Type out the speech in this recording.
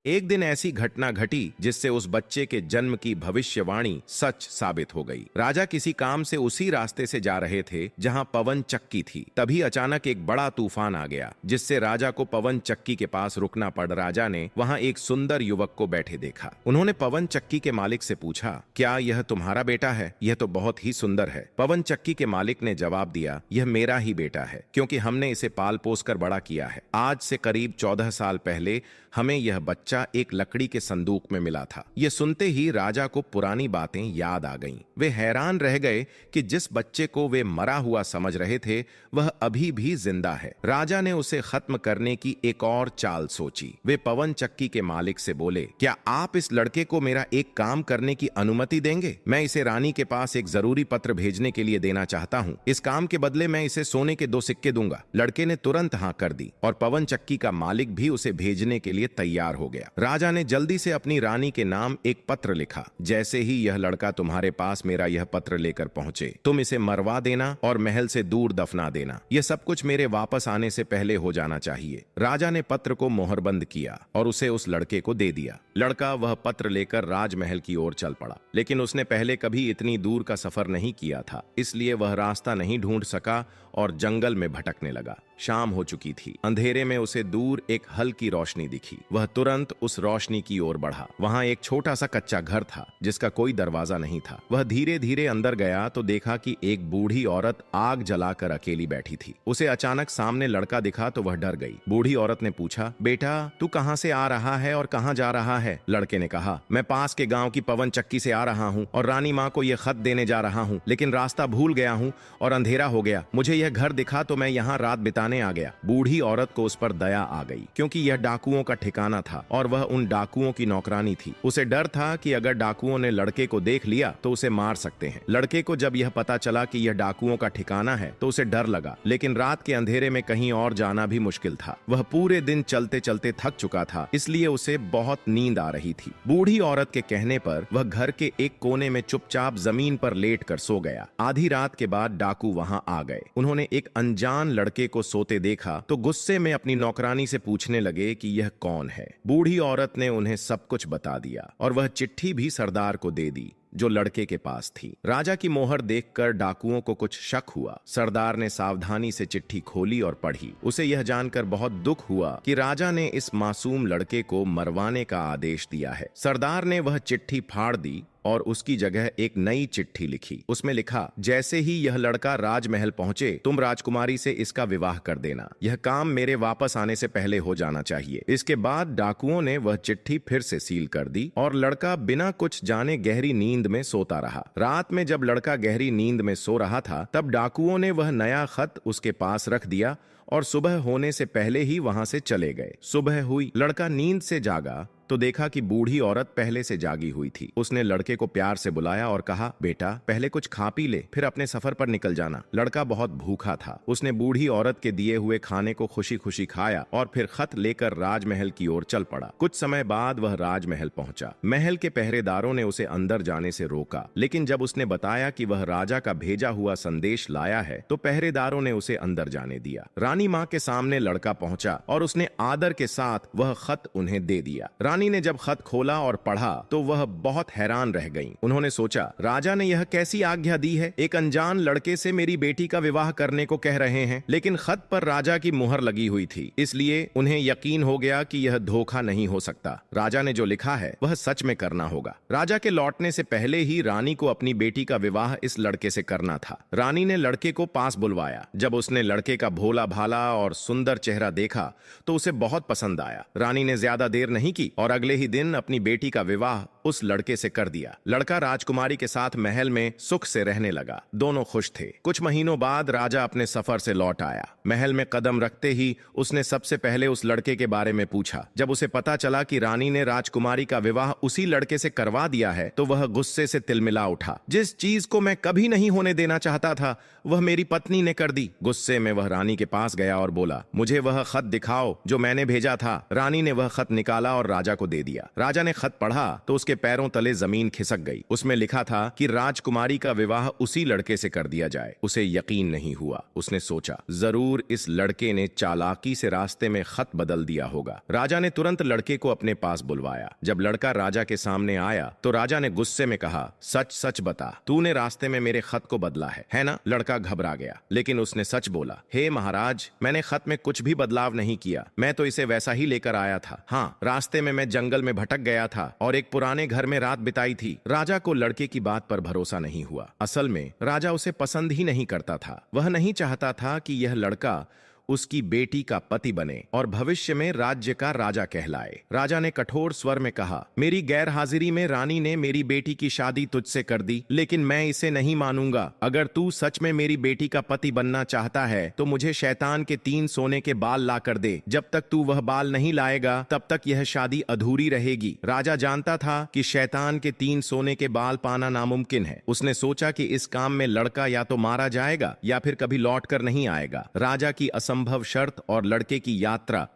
एक दिन ऐसी घटना घटी जिससे उस बच्चे के जन्म की भविष्यवाणी सच साबित हो गई। राजा किसी काम से उसी रास्ते से जा रहे थे जहां पवन चक्की थी। तभी अचानक एक बड़ा तूफान आ गया जिससे राजा को पवन चक्की के पास रुकना पड़। राजा ने वहां एक सुंदर युवक को बैठे देखा। उन्होंने पवन चक्की के मालिक से पूछा, क्या यह तुम्हारा बेटा है? यह तो बहुत ही सुंदर है। पवन चक्की के मालिक ने जवाब दिया, यह मेरा ही बेटा है, क्योंकि हमने इसे पाल पोस कर बड़ा किया है। आज से करीब 14 साल पहले हमें यह बच्चा एक लकड़ी के संदूक में मिला था। यह सुनते ही राजा को पुरानी बातें याद आ गईं। वे हैरान रह गए कि जिस बच्चे को वे मरा हुआ समझ रहे थे वह अभी भी जिंदा है। राजा ने उसे खत्म करने की एक और चाल सोची। वे पवन चक्की के मालिक से बोले, क्या आप इस लड़के को मेरा एक काम करने की अनुमति देंगे? मैं इसे रानी के पास एक जरूरी पत्र भेजने के लिए देना चाहता हूँ। इस काम के बदले मैं इसे सोने के 2 सिक्के दूंगा। लड़के ने तुरंत हाँ कर दी और पवन चक्की का मालिक भी उसे भेजने के लिए तैयार हो गया। राजा ने जल्दी से अपनी रानी के नाम एक पत्र लिखा। जैसे ही यह लड़का तुम्हारे पास मेरा यह पत्र लेकर पहुंचे, तुम इसे मरवा देना और महल से दूर दफना देना। यह सब कुछ मेरे वापस आने से पहले हो जाना चाहिए। राजा ने पत्र को मोहरबंद किया और उसे उस लड़के को दे दिया। लड़का वह पत्र लेकर राजमहल की ओर चल पड़ा, लेकिन उसने पहले कभी इतनी दूर का सफर नहीं किया था, इसलिए वह रास्ता नहीं ढूंढ सका और जंगल में भटकने लगा। शाम हो चुकी थी। अंधेरे में उसे दूर एक हल्की रोशनी दिखी। वह तुरंत उस रोशनी की ओर बढ़ा। वहां एक छोटा सा कच्चा घर था जिसका कोई दरवाजा नहीं था। वह धीरे धीरे अंदर गया तो देखा कि एक बूढ़ी औरत आग जलाकर अकेली बैठी थी। उसे अचानक सामने लड़का दिखा तो वह डर गई। बूढ़ी औरत ने पूछा, बेटा तू कहां से आ रहा है और कहां जा रहा है? लड़के ने कहा, मैं पास के गांव की पवन चक्की से आ रहा हूं और रानी मां को यह खत देने जा रहा हूं, लेकिन रास्ता भूल गया हूं और अंधेरा हो गया। मुझे यह घर दिखा तो मैं यहाँ रात बिताने आ गया। बूढ़ी औरत को उस पर दया आ गई, क्योंकि यह डाकुओं का ठिकाना था और वह उन डाकुओं की नौकरानी थी। उसे डर था कि अगर डाकुओं ने लड़के को देख लिया तो उसे मार सकते हैं। लड़के को जब यह पता चला कि यह डाकुओं का ठिकाना है तो उसे डर लगा, लेकिन रात के अंधेरे में कहीं और जाना भी मुश्किल था। वह पूरे दिन चलते चलते थक चुका था, इसलिए उसे बहुत नींद आ रही थी। बूढ़ी औरत के कहने पर वह घर के एक कोने में चुपचाप जमीन पर लेट कर सो गया। आधी रात के बाद डाकू वहां आ गए। उन्होंने एक अनजान लड़के को सोते देखा तो गुस्से में अपनी नौकरानी से पूछने लगे कि यह कौन है। बूढ़ी औरत ने उन्हें सब कुछ बता दिया और वह चिट्ठी भी सरदार को दे दी जो लड़के के पास थी। राजा की मोहर देखकर डाकुओं को कुछ शक हुआ। सरदार ने सावधानी से चिट्ठी खोली और पढ़ी। उसे यह जानकर बहुत दुख हुआ कि राजा ने इस मासूम लड़के को मरवाने का आदेश दिया है। सरदार ने वह चिट्ठी फाड़ दी और उसकी जगह एक नई चिट्ठी लिखी। उसमें लिखा, जैसे ही यह लड़का राजमहल पहुंचे तुम राजकुमारी से इसका विवाह कर देना। यह काम मेरे वापस आने से पहले हो जाना चाहिए। इसके बाद डाकुओं ने वह चिट्ठी फिर से सील कर दी और लड़का बिना कुछ जाने गहरी नींद में सोता रहा। रात में जब लड़का गहरी नींद में सो रहा था तब डाकुओं ने वह नया खत उसके पास रख दिया और सुबह होने से पहले ही वहां से चले गए। सुबह हुई, लड़का नींद से जागा तो देखा कि बूढ़ी औरत पहले से जागी हुई थी। उसने लड़के को प्यार से बुलाया और कहा, बेटा पहले कुछ खा पी ले, फिर अपने सफर पर निकल जाना। लड़का बहुत भूखा था। उसने बूढ़ी औरत के दिए हुए खाने को खुशी खुशी खाया और फिर खत लेकर राजमहल की ओर चल पड़ा। कुछ समय बाद वह राजमहल पहुंचा। महल के पहरेदारों ने उसे अंदर जाने से रोका, लेकिन जब उसने बताया कि वह राजा का भेजा हुआ संदेश लाया है तो पहरेदारों ने उसे अंदर जाने दिया। रानी मां के सामने लड़का पहुंचा और उसने आदर के साथ वह खत उन्हें दे दिया। रानी ने जब खत खोला और पढ़ा तो वह बहुत हैरान रह गईं। उन्होंने सोचा, राजा ने यह कैसी आज्ञा दी है? एक अनजान लड़के से मेरी बेटी का विवाह करने को कह रहे हैं, लेकिन खत पर राजा की मुहर लगी हुई थी, इसलिए उन्हें यकीन हो गया कि यह धोखा नहीं हो सकता। राजा ने जो लिखा है वह सच में करना होगा। राजा के लौटने से पहले ही रानी को अपनी बेटी का विवाह इस लड़के से करना था। रानी ने लड़के को पास बुलवाया। जब उसने लड़के का भोला भाला और सुंदर चेहरा देखा तो उसे बहुत पसंद आया। रानी ने ज्यादा देर नहीं की और अगले ही दिन अपनी बेटी का विवाह उस लड़के से कर दिया। लड़का राजकुमारी के साथ महल में सुख से रहने लगा। दोनों खुश थे। कुछ महीनों बाद राजा अपने सफर से लौट आया। महल में कदम रखते ही उसने सबसे पहले उस लड़के के बारे में पूछा। जब उसे पता चला कि रानी ने राजकुमारी का विवाह उसी लड़के से करवा दिया है तो वह गुस्से से तिलमिला उठा। जिस चीज को मैं कभी नहीं होने देना चाहता था वह मेरी पत्नी ने कर दी। गुस्से में वह रानी के पास गया और बोला, मुझे वह खत दिखाओ जो मैंने भेजा था। रानी ने वह खत निकाला और राजा को दे दिया। राजा ने खत पढ़ा तो उसके उसके पैरों तले जमीन खिसक गई। उसमें लिखा था कि राजकुमारी का विवाह उसी लड़के से कर दिया जाए। उसे यकीन नहीं हुआ। उसने सोचा, जरूर इस लड़के ने चालाकी से रास्ते में खत बदल दिया होगा। राजा ने तुरंत लड़के को अपने पास बुलवाया। जब लड़का राजा के सामने आया तो राजा ने गुस्से में कहा, सच सच बता, तूने रास्ते में मेरे खत को बदला है ना? लड़का घबरा गया, लेकिन उसने सच बोला, हे महाराज, मैंने खत में कुछ भी बदलाव नहीं किया। मैं तो इसे वैसा ही लेकर आया था। हाँ, रास्ते में मैं जंगल में भटक गया था और एक पुराने घर में रात बिताई थी। राजा को लड़के की बात पर भरोसा नहीं हुआ। असल में राजा उसे पसंद ही नहीं करता था। वह नहीं चाहता था कि यह लड़का उसकी बेटी का पति बने और भविष्य में राज्य का राजा कहलाए। राजा ने कठोर स्वर में कहा, मेरी गैर हाजिरी में रानी ने मेरी बेटी की शादी तुझसे कर दी, लेकिन मैं इसे नहीं मानूंगा। अगर तू सच में मेरी बेटी का पति बनना चाहता है तो मुझे शैतान के 3 सोने के बाल ला कर दे। जब तक तू वह बाल नहीं लाएगा तब तक यह शादी अधूरी रहेगी। राजा जानता था कि शैतान के 3 सोने के बाल पाना नामुमकिन है। उसने सोचा कि इस काम में लड़का या तो मारा जाएगा या फिर कभी लौट कर नहीं आएगा। राजा की असंभव शर्त और लड़के की यात्रा